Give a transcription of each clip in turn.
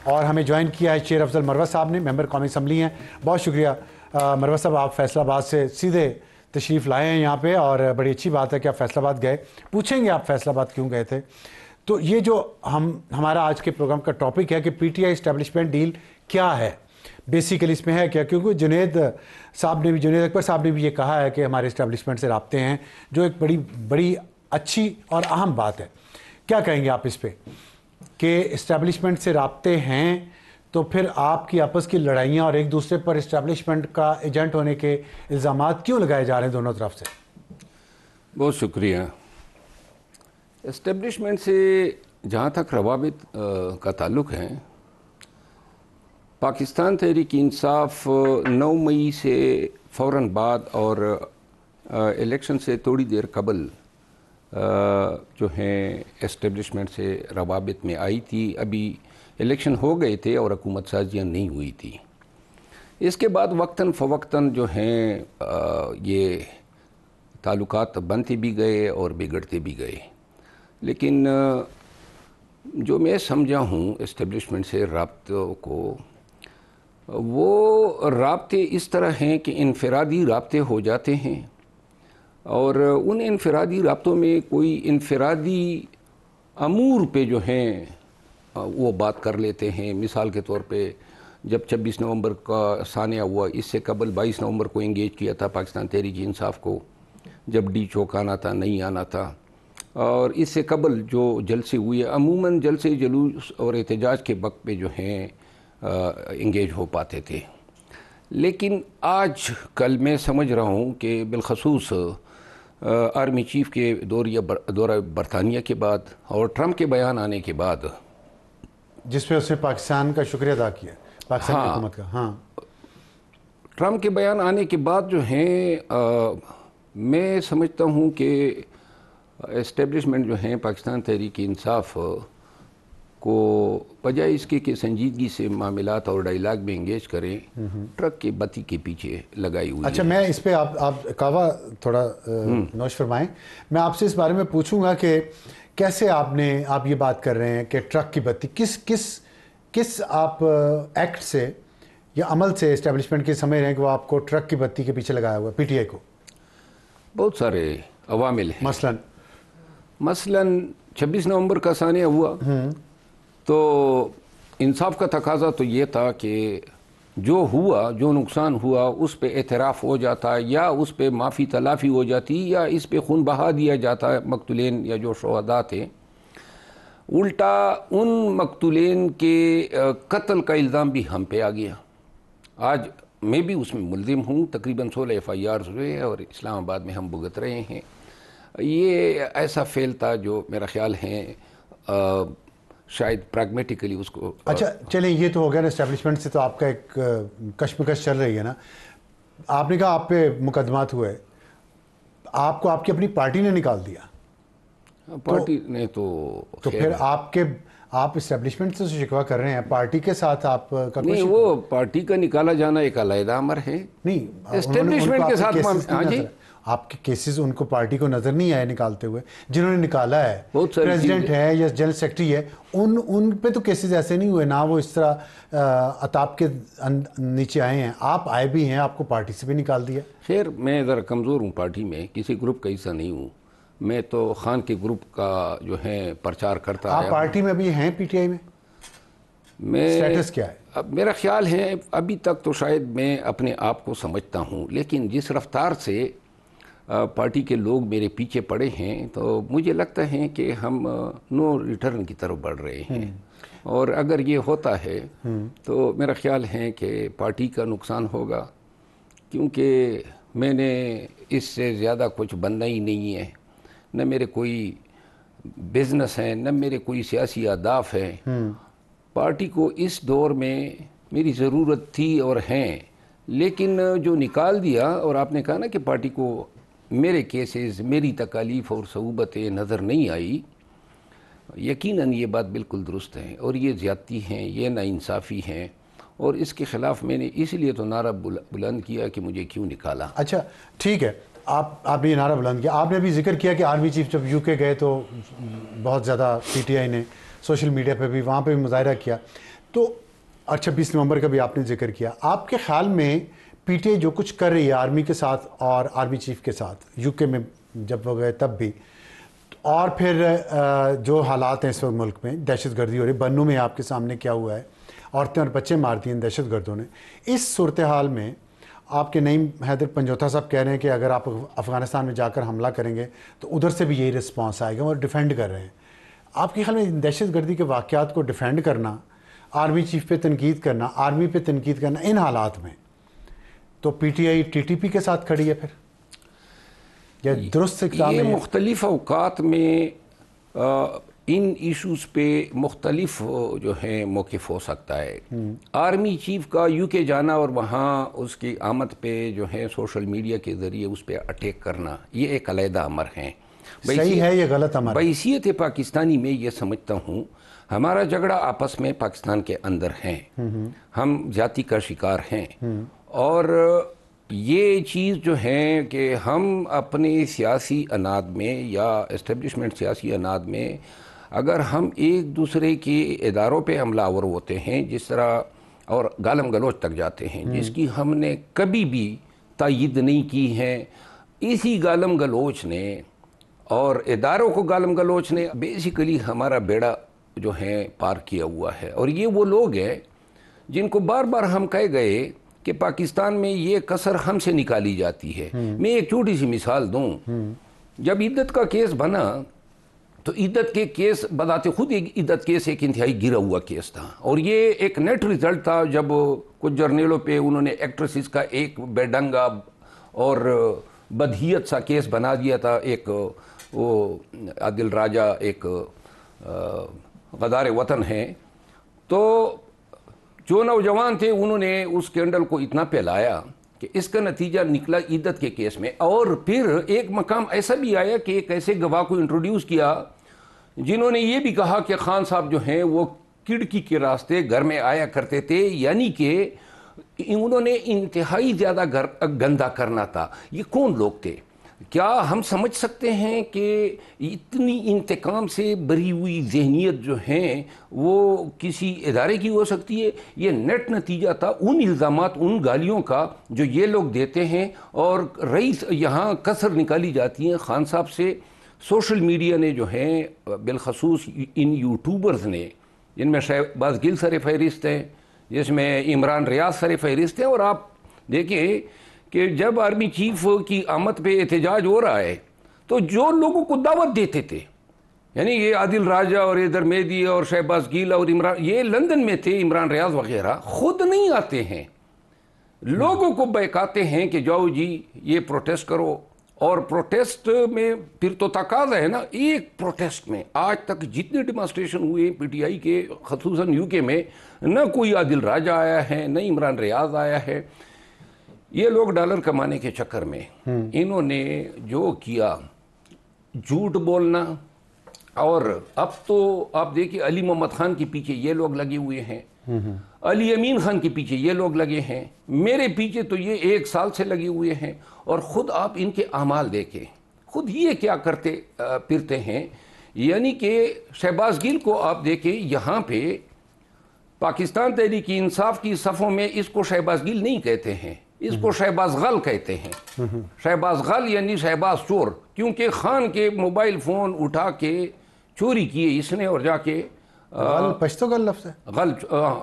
اور ہمیں جوائن کیا ہے شیر افضل مروت صاحب نے، ممبر قومی اسمبلی ہیں. بہت شکریہ مروت صاحب، آپ فیصل آباد سے سیدھے تشریف لائے ہیں یہاں پہ، اور بڑی اچھی بات ہے کہ آپ فیصل آباد گئے. پوچھیں گے آپ فیصل آباد کیوں گئے تھے. تو یہ جو ہمارا آج کے پروگرام کا ٹاپک ہے کہ P T I establishment deal کیا ہے، بیسیکلی اس میں ہے کیا، کیونکہ جنید اکبر صاحب نے بھی یہ کہا ہے کہ ہمارے اسٹیبلشمنٹ سے رابطے ہیں، جو ایک بڑی اچھی اور اہم بات ہے. کیا کہیں گے آپ اس پہ کہ اسٹیبلشمنٹ سے رابطے ہیں تو پھر آپ کی آپس کی لڑائیاں اور ایک دوسرے پر اسٹیبلشمنٹ کا ایجنٹ ہونے کے الزامات کیوں لگائے جا رہے ہیں دونوں طرف سے؟ بہت شکریہ. اسٹیبلشمنٹ سے جہاں تک روابط کا تعلق ہے، پاکستان تحریک انصاف 9 مئی سے فوراً بعد اور الیکشن سے تھوڑی دیر قبل جو ہیں اسٹیبلشمنٹ سے روابط میں آئی تھی. ابھی الیکشن ہو گئے تھے اور حکومت سازیاں نہیں ہوئی تھی. اس کے بعد وقتاً فوقتاً جو ہیں یہ تعلقات بنتے بھی گئے اور بگڑتے بھی گئے. لیکن جو میں سمجھا ہوں اسٹیبلشمنٹ سے رابطوں کو، وہ رابطے اس طرح ہیں کہ انفرادی رابطے ہو جاتے ہیں، اور ان انفرادی رابطوں میں کوئی انفرادی امور پہ جو ہیں وہ بات کر لیتے ہیں. مثال کے طور پہ جب 26 نومبر کا سانحہ ہوا، اس سے قبل 22 نومبر کو انگیج کیا تھا پاکستان تحریک انصاف کو، جب ڈی چوک آنا تھا نہیں آنا تھا. اور اس سے قبل جو جلسے ہوئے، عموماً جلسے جلوس اور احتجاج کے وقت پہ جو ہیں انگیج ہو پاتے تھے. لیکن آج کل میں سمجھ رہا ہوں کہ بالخصوص آرمی چیف کے دورہ برطانیہ کے بعد اور ٹرمپ کے بیان آنے کے بعد، جس پہ اس نے پاکستان کا شکریہ ادا کیا، پاکستان کی حکومت کا، ٹرمپ کے بیان آنے کے بعد جو ہیں میں سمجھتا ہوں کہ اسٹیبلشمنٹ جو ہیں پاکستان تحریک انصاف کو بجائے اس کے کہ سنجیدگی سے معاملات اور ڈائیلاگ میں انگیج کریں، ٹرک کے بتی کے پیچھے لگائی ہوئی. اچھا، میں اس پہ آپ کعوہ تھوڑا نوش فرمائیں. میں آپ سے اس بارے میں پوچھوں گا کہ کیسے آپ یہ بات کر رہے ہیں کہ ٹرک کی بتی کس آپ ایکٹ سے یا عمل سے اسٹیبلشمنٹ کے سمجھ رہے ہیں کہ وہ آپ کو ٹرک کی بتی کے پیچھے لگایا ہوا ہے پی ٹی آئی کو؟ بہت سارے عوامل ہیں. مثلاً 26 نومبر کا سانحہ ہوا تو انصاف کا تقاضا تو یہ تھا کہ جو نقصان ہوا اس پہ اعتراف ہو جاتا، یا اس پہ معافی تلافی ہو جاتی، یا اس پہ خون بہا دیا جاتا مقتولین یا جو شہداء تھے. الٹا ان مقتولین کے قتل کا الزام بھی ہم پہ آ گیا. آج میں بھی اس میں ملزم ہوں. تقریباً 16 FIRs ہوئے اور اسلام آباد میں ہم بھگت رہے ہیں. یہ ایسا فیل تھا جو میرا خیال ہے شاید پریگمیٹیکلی اس کو. اچھا چلیں، یہ تو ہو گیا نا اسٹیبلشمنٹ سے، تو آپ کا ایک کشمکش چل رہی ہے نا. آپ نے کہا آپ پہ مقدمات ہوئے، آپ کو آپ کی اپنی پارٹی نے نکال دیا. پارٹی نے تو پھر آپ اسٹیبلشمنٹ سے شکوہ کر رہے ہیں، پارٹی کے ساتھ آپ کا نہیں، وہ پارٹی کا نکالا جانا ایک علیحدہ امر ہے. نہیں، اسٹیبلشمنٹ کے ساتھ آپ کے کیسز ان کو پارٹی کو نظر نہیں آئے نکالتے ہوئے. جنہوں نے نکالا ہے، پریزیڈنٹ ہے یا جنرل سیکرٹری ہے، ان پہ تو کیسز ایسے نہیں ہوئے، نہ وہ اس طرح عطاب کے نیچے آئے ہیں. آپ آئے بھی ہیں، آپ کو پارٹی سے بھی نکال دیا. خیر، میں ذرا کمزور ہوں پارٹی میں، کسی گروپ کا حصہ نہیں ہوں. میں تو خان کے گروپ کا جو ہے پرچار کرتا ہے. آپ پارٹی میں بھی ہیں پی ٹی آئی میں؟ اسٹیٹس کیا ہے؟ اب میرا خیال ہے ابھی تک تو شاید میں اپنے آپ کو سمجھتا ہوں، لیکن جس رفتار سے پارٹی کے لوگ میرے پیچھے پڑے ہیں تو مجھے لگتا ہے کہ ہم نو ریٹرن کی طرف بڑھ رہے ہیں. اور اگر یہ ہوتا ہے تو میرا خیال ہے کہ پارٹی کا نقصان ہوگا، کیونکہ میں نے اس سے زیادہ کچھ بننا ہی نہیں ہے. نہ میرے کوئی بزنس ہیں، نہ میرے کوئی سیاسی اہداف ہیں. پارٹی کو اس دور میں میری ضرورت تھی اور ہیں، لیکن جو نکال دیا، اور آپ نے کہا نا کہ پارٹی کو میرے کیسز، میری تکالیف اور صعوبتیں نظر نہیں آئی، یقیناً یہ بات بالکل درست ہے اور یہ زیادتی ہیں، یہ ناانصافی ہیں، اور اس کے خلاف میں نے اس لیے تو نعرہ بلند کیا کہ مجھے کیوں نکالا. اچھا ٹھیک ہے، آپ نے یہ نعرہ بلند کیا. آپ نے ابھی ذکر کیا کہ آرمی چیف جب UK گئے تو بہت زیادہ پی ٹی آئی نے سوشل میڈیا پہ بھی، وہاں پہ بھی مظاہرہ کیا. تو 26 نومبر کا بھی آپ نے ذکر کیا. آپ کے خیال میں پی ٹی آئی جو کچھ کر رہی ہے آرمی کے ساتھ اور آرمی چیف کے ساتھ یو کے میں جب وہ گئے تب بھی, اور پھر جو حالات ہیں اس وقت ملک میں, دہشت گردی ہو رہی, بنوں میں آپ کے سامنے کیا ہوا ہے, عورتیں اور بچے مار دیے ہیں دہشت گردوں نے, اس صورتحال میں آپ کے نعیم حیدر پنجوتا صاحب کہہ رہے ہیں کہ اگر آپ افغانستان میں جا کر حملہ کریں گے تو ادھر سے بھی یہی رسپانس آئے گا, اور ڈیفینڈ کر رہے ہیں. آپ کے خیال میں دہشت گردی کے واقعات کو ڈیفینڈ کرنا, آرمی چیف پہ تنقید کرنا, آرمی پہ تنقید کرنا ان حالات میں, تو پی T I T T P کے ساتھ کھڑی ہے پھر یا درست اقدام یہ ہے؟ مختلف اوقات میں ان ایشوز پہ مختلف جو ہیں موقف ہو سکتا ہے. آرمی چیف کا یو کے جانا اور وہاں اس کی آمد پہ جو ہے سوشل میڈیا کے ذریعے اس پہ اٹیک کرنا, یہ ایک علیحدہ امر ہے. صحیح ہے یہ غلط امر ہے؟ بحیثیت پاکستانی میں یہ سمجھتا ہوں ہمارا جھگڑا آپس میں پاکستان کے اندر ہے, ہم ذاتی کا شکار ہیں, اور یہ چیز جو ہے کہ ہم اپنے سیاسی اناد میں یا اسٹیبلشمنٹ سیاسی اناد میں اگر ہم ایک دوسرے کے اداروں پہ حملہ آور ہوتے ہیں جس طرح, اور گالم گلوچ تک جاتے ہیں جس کی ہم نے کبھی بھی تائید نہیں کی ہے, اسی گالم گلوچ نے اور اداروں کو گالم گلوچ نے بیسیکلی ہمارا بیڑا جو ہے پار کیا ہوا ہے. اور یہ وہ لوگ ہیں جن کو بار بار ہم کہے گئے کہ پاکستان میں یہ کسر ہم سے نکالی جاتی ہے. میں ایک چھوٹی سی مثال دوں, جب عدت کا کیس بنا تو عدت کے کیس بذات خود عدت کیس ایک انتہائی گرا ہوا کیس تھا, اور یہ ایک نیٹ ریزلٹ تھا جب کچھ جرنیلوں پہ انہوں نے ایکٹریسز کا ایک بے ڈنگا اور بدہیت سا کیس بنا دیا تھا. ایک وہ عادل راجہ ایک غدار وطن ہیں, تو جو نوجوان تھے انہوں نے اس اسکینڈل کو اتنا پھیلایا کہ اس کا نتیجہ نکلا عدت کے کیس میں. اور پھر ایک مقام ایسا بھی آیا کہ ایک ایسے گواہ کو انٹروڈیوس کیا جنہوں نے یہ بھی کہا کہ خان صاحب جو ہیں وہ کھڑکی کے راستے گھر میں آیا کرتے تھے, یعنی کہ انہوں نے انتہائی زیادہ گندا کرنا تھا. یہ کون لوگ تھے؟ کیا ہم سمجھ سکتے ہیں کہ اتنی انتقام سے بری ہوئی ذہنیت جو ہیں وہ کسی ادارے کی ہو سکتی ہے؟ یہ نیٹ نتیجہ تھا ان الزامات, ان گالیوں کا جو یہ لوگ دیتے ہیں, اور رئیس یہاں کسر نکالی جاتی ہیں خان صاحب سے. سوشل میڈیا نے جو ہیں بالخصوص ان یوٹیوبرز نے, جن میں شہباز گل سر فہرست ہیں, جس میں عمران ریاض سر فہرست ہیں, اور آپ دیکھیں کہ جب آرمی چیف کی آمد پہ احتجاج ہو رہا ہے تو جو لوگوں کو دعوت دیتے تھے, یعنی یہ عادل راجہ اور ادھر مہدی اور شہباز گیل اور عمران, یہ لندن میں تھے, عمران ریاض وغیرہ, خود نہیں آتے ہیں, لوگوں کو بہکاتے ہیں کہ جاؤ جی یہ پروٹیسٹ کرو. اور پروٹیسٹ میں پھر تو تقاضا ہے نا, ایک پروٹیسٹ میں آج تک جتنے ڈیمانسٹریشن ہوئے پی ٹی آئی کے خصوصاً یو کے میں, نہ کوئی عادل راجہ آیا ہے, نہ عمران ریاض آیا ہے. یہ لوگ ڈالر کمانے کے چکر میں انہوں نے جو کیا, جھوٹ بولنا, اور اب تو آپ دیکھیں علی محمد خان کے پیچھے یہ لوگ لگے ہوئے ہیں, علی امین خان کے پیچھے یہ لوگ لگے ہیں, میرے پیچھے تو یہ 1 سال سے لگے ہوئے ہیں. اور خود آپ ان کے اعمال دیکھیں, خود یہ کیا کرتے پھرتے ہیں. یعنی کہ شہباز گل کو آپ دیکھیں, یہاں پہ پاکستان تحریک انصاف کی صفوں میں اس کو شہباز گل نہیں کہتے ہیں, اس کو شہباز غل کہتے ہیں. شہباز غل یعنی شہباز چور, کیونکہ خان کے موبائل فون اٹھا کے چوری کیے اس نے, اور جا کے غل پشتو کا لفظ ہے,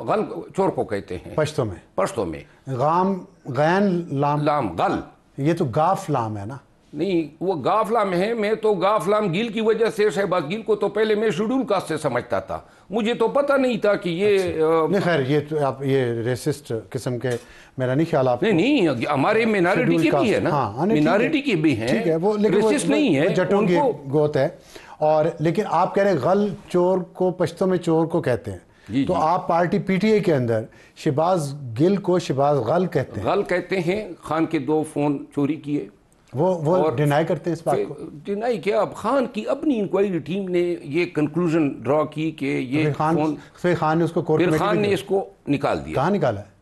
غل چور کو کہتے ہیں پشتو میں. غام غین لام غل, یہ تو گاف لام ہے نا؟ نہیں, وہ گاف لام ہے. میں تو گاف لام گل کی وجہ سے شہباز گل کو تو پہلے میں شیڈول کاسٹ سے سمجھتا تھا, مجھے تو پتہ نہیں تھا کہ یہ نہیں. خیر یہ تو آپ یہ ریسسٹ قسم کے میرا نہیں خیال. آپ نہیں, ہمارے مینارٹی کے بھی ہے نا, مینارٹی کے بھی ہیں, ٹھیک ہے, وہ ریسسٹ نہیں ہے, جٹوں کی گوت ہے. اور لیکن آپ کہہ رہے ہیں غل چور کو پشتوں میں چور کو کہتے ہیں, تو آپ پارٹی پی ٹی آئی کے اندر شہباز گل کو شہباز غل کہتے ہیں. غل کہتے ہیں. خان کے 2 فون چوری کیے, وہ ڈینائی کرتے ہیں اس بات کو. ڈینائی کیا, اب خان کی اپنی انکوائری ٹیم نے یہ کنکلوژن ڈرا کی کہ یہ خان نے اس کو کورٹ میں خان نے اس کو نکال دیا. کہاں نکالا ہے؟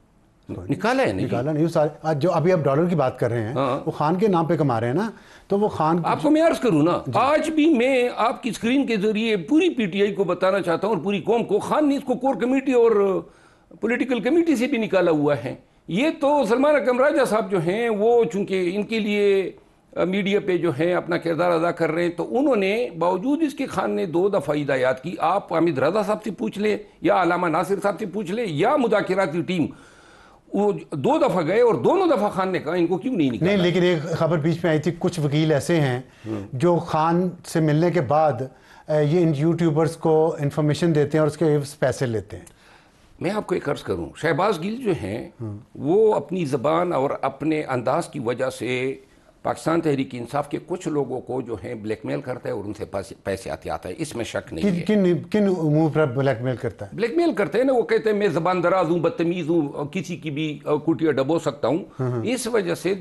نکالا ہے نہیں. نکالا نہیں. سارے جو ابھی آپ ڈالر کی بات کر رہے ہیں وہ خان کے نام پہ کما رہے ہیں نا, تو وہ خان آپ کو میں عرض کروں نا, آج بھی میں آپ کی اسکرین کے ذریعے پوری پی ٹی آئی کو بتانا چاہتا ہوں اور پوری قوم کو, خان نے اس کو کور کمیٹی اور پولیٹیکل کمیٹی سے بھی نکالا ہوا ہے. یہ تو سلمان اکرم راجہ صاحب جو ہیں وہ چونکہ ان کے لیے میڈیا پہ جو ہیں اپنا کردار ادا کر رہے ہیں, تو انہوں نے باوجود اس کے خان نے 2 دفعہ ہدایات کی. آپ حامد رضا صاحب سے پوچھ لیں یا علامہ ناصر صاحب سے پوچھ لیں یا مذاکراتی ٹیم, وہ 2 دفعہ گئے اور دونوں دفعہ خان نے کہا ان کو کیوں نہیں نکالا. نہیں, لیکن ایک خبر بیچ میں آئی تھی, کچھ وکیل ایسے ہیں جو خان سے ملنے کے بعد یہ ان یوٹیوبرز کو انفارمیشن دیتے ہیں اور اس کے پیسے لیتے ہیں. میں آپ کو ایک عرض کروں, شہباز گل جو ہیں وہ اپنی زبان اور اپنے انداز کی وجہ سے پاکستان تحریک انصاف کے کچھ لوگوں کو جو ہیں بلیک میل کرتا ہے اور ان سے پیسے آتا ہے, اس میں شک نہیں ہے. کن امور پر بلیک میل کرتا ہے؟ بلیک میل کرتے ہیں نا, وہ کہتے ہیں میں زبان دراز ہوں, بدتمیز ہوں, کسی کی بھی کوٹیا ڈبو سکتا ہوں. اس وجہ سے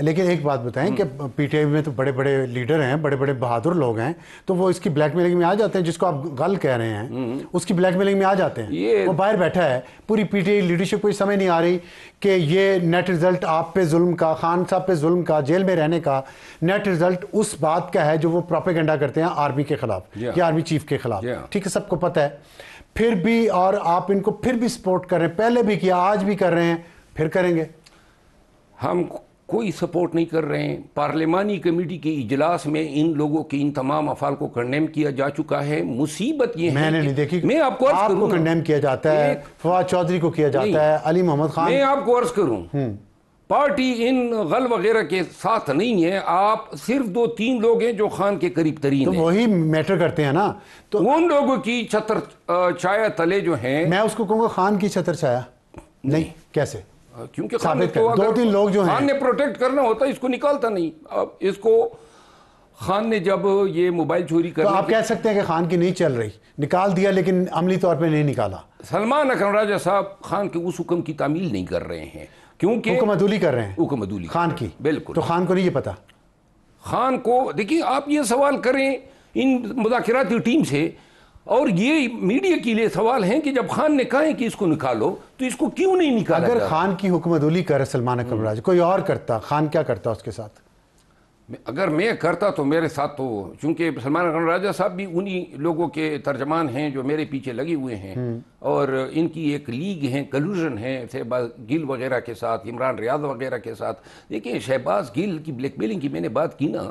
لیکن ایک بات بتائیں کہ پی ٹی آئی میں تو بڑے بڑے لیڈر ہیں, بڑے بڑے بہادر لوگ ہیں, تو وہ اس کی بلیک میلنگ میں آ جاتے ہیں, جس کو آپ غل کہہ رہے ہیں اس کی بلیک میلنگ میں آ جاتے ہیں. وہ باہر بیٹھا ہے, پوری پی ٹی آئی لیڈرشپ کو سمجھ نہیں آ رہی کہ یہ نیٹ رزلٹ آپ پہ ظلم کا, خان صاحب پہ ظلم کا, جیل میں رہنے کا نیٹ رزلٹ اس بات کا ہے جو وہ پروپیگنڈا کرتے ہیں آرمی کے خلاف یا آرمی چیف کے خلاف. ٹھیک ہے, سب کو پتہ ہے. پھر بھی اور آپ ان کو پھر بھی سپورٹ کر رہے ہیں, پہلے بھی کیا, آج بھی کر رہے ہیں, پھر کریں گے. ہم کوئی سپورٹ نہیں کر رہے ہیں. پارلیمانی کمیٹی کے اجلاس میں ان لوگوں کی ان تمام افعال کو کنڈیم کیا جا چکا ہے. مصیبت یہ ہے میں نے نہیں دیکھی, میں آپ کو عرض کروں, کنڈیم کیا جاتا ہے, فواد چودھری کو کیا جاتا ہے, علی محمد خان. میں آپ کو عرض کروں, پارٹی ان غل وغیرہ کے ساتھ نہیں ہے. آپ صرف 2-3 لوگ ہیں جو خان کے قریب ترین ہیں, تو وہی میٹر کرتے ہیں نا. تو ان لوگوں کی چھتر چھایا تلے جو ہیں, میں اس کو کہوں گا خان کی چھتر چھایا نہیں. کیسے؟ کیونکہ ثابت کر, 2-3 لوگ جو ہیں, خان نے پروٹیکٹ کرنا ہوتا اس کو نکالتا نہیں. اب اس کو خان نے جب یہ موبائل چوری کر, تو آپ کہہ سکتے ہیں کہ خان کی نہیں چل رہی, نکال دیا لیکن عملی طور پہ نہیں نکالا. سلمان اکرم راجہ صاحب خان کے اس حکم کی تعمیل نہیں کر رہے ہیں, کیونکہ حکم عدولی کر رہے ہیں, حکم عدولی خان کی. بالکل. تو خان کو نہیں یہ پتا. خان کو دیکھیے, آپ یہ سوال کریں ان مذاکراتی ٹیم سے, اور یہ میڈیا کے لیے سوال ہیں کہ جب خان نے کہا ہے کہ اس کو نکالو تو اس کو کیوں نہیں نکالا. اگر خان کی حکم عدولی کر سلمان اکرم راجہ, کوئی اور کرتا, خان کیا کرتا اس کے ساتھ؟ اگر میں کرتا تو میرے ساتھ تو, چونکہ سلمان اکرم راجہ صاحب بھی انہی لوگوں کے ترجمان ہیں جو میرے پیچھے لگے ہوئے ہیں, اور ان کی ایک لیگ ہیں, کلوژن ہے شہباز گل وغیرہ کے ساتھ, عمران ریاض وغیرہ کے ساتھ. دیکھیں شہباز گل کی بلیک میلنگ کی میں نے بات کی نا,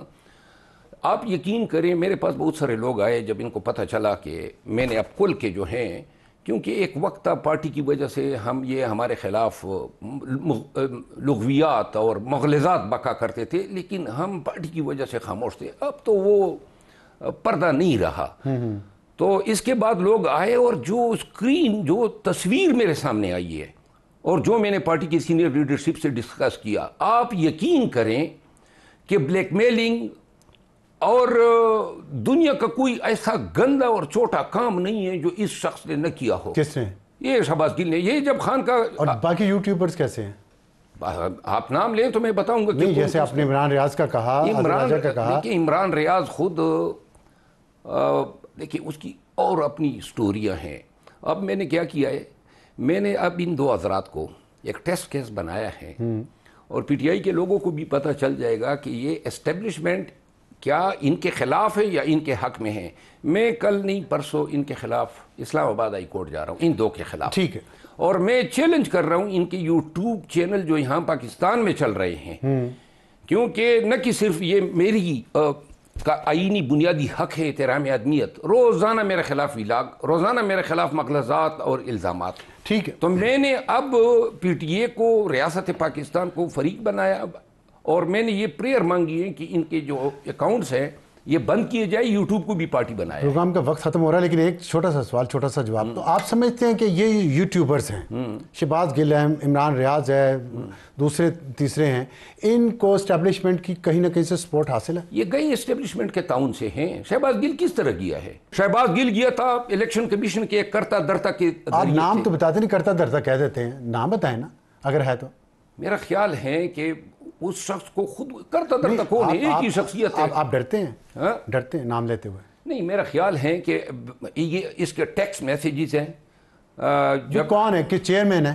آپ یقین کریں میرے پاس بہت سارے لوگ آئے جب ان کو پتہ چلا کہ میں نے اب کل کے جو ہیں, کیونکہ ایک وقت تھا پارٹی کی وجہ سے یہ ہمارے خلاف لغویات اور مغلظات بکا کرتے تھے, لیکن ہم پارٹی کی وجہ سے خاموش تھے. اب تو وہ پردہ نہیں رہا. تو اس کے بعد لوگ آئے, اور جو اسکرین, جو تصویر میرے سامنے آئی ہے اور جو میں نے پارٹی کی سینئر لیڈرشپ سے ڈسکس کیا, آپ یقین کریں کہ بلیک میلنگ اور دنیا کا کوئی ایسا گندا اور چھوٹا کام نہیں ہے جو اس شخص نے نہ کیا ہو. کس نے؟ یہ شہباز گل نے. یہ جب خان کا, اور باقی یوٹیوبرز کیسے ہیں؟ آپ نام لیں تو میں بتاؤں گا. نہیں, جیسے آپ نے عمران ریاض کا کہا, دیکھیں عمران ریاض خود, دیکھیں اس کی اور اپنی سٹوریاں ہیں. اب میں نے کیا کیا ہے, میں نے اب ان 2 حضرات کو ایک ٹیسٹ کیس بنایا ہے, اور پی ٹی آئی کے لوگوں کو بھی پتہ چل جائے گا کہ یہ اسٹیبلشمنٹ کیا ان کے خلاف ہے یا ان کے حق میں ہے. میں کل نہیں پرسوں ان کے خلاف اسلام آباد ہائی کورٹ جا رہا ہوں, ان 2 کے خلاف. ٹھیک ہے. اور میں چیلنج کر رہا ہوں ان کے یوٹیوب چینل جو یہاں پاکستان میں چل رہے ہیں, کیونکہ نہ کہ صرف یہ میری کا آئینی بنیادی حق ہے احترام آدمیت, روزانہ میرے خلاف ولاگ, روزانہ میرے خلاف مغلظات اور الزامات. ٹھیک ہے. تو میں نے اب پی ٹی اے کو, ریاست پاکستان کو فریق بنایا, اور میں نے یہ پریئر مانگی ہے کہ ان کے جو اکاؤنٹس ہیں یہ بند کیے جائے, یوٹیوب کو بھی پارٹی بنائے. پروگرام کا وقت ختم ہو رہا ہے, لیکن ایک چھوٹا سا سوال, چھوٹا سا جواب. تو آپ سمجھتے ہیں کہ یہ یوٹیوبرز ہیں, شہباز گل ہے, عمران ریاض ہے, دوسرے تیسرے ہیں, ان کو اسٹیبلشمنٹ کی کہیں نہ کہیں سے سپورٹ حاصل ہے؟ یہ گئی اسٹیبلشمنٹ کے تعاون سے ہیں. شہباز گل کس طرح گیا ہے؟ شہباز گل گیا تھا الیکشن کمیشن کے کرتا درتا کے. آپ نام تو بتاتے نہیں, کرتا درتا کہہ دیتے ہیں, نام بتائیں نا اگر ہے تو. میرا خیال ہے کہ اس شخص کو خود کرتا درتا کون ہے, ایک ہی شخصیت ہے. آپ ڈرتے ہیں؟ ڈرتے ہیں نام لیتے ہوئے؟ نہیں, میرا خیال ہے کہ یہ اس کے ٹیکسٹ میسیجز ہیں. جو کون ہے کہ چیئرمین ہے,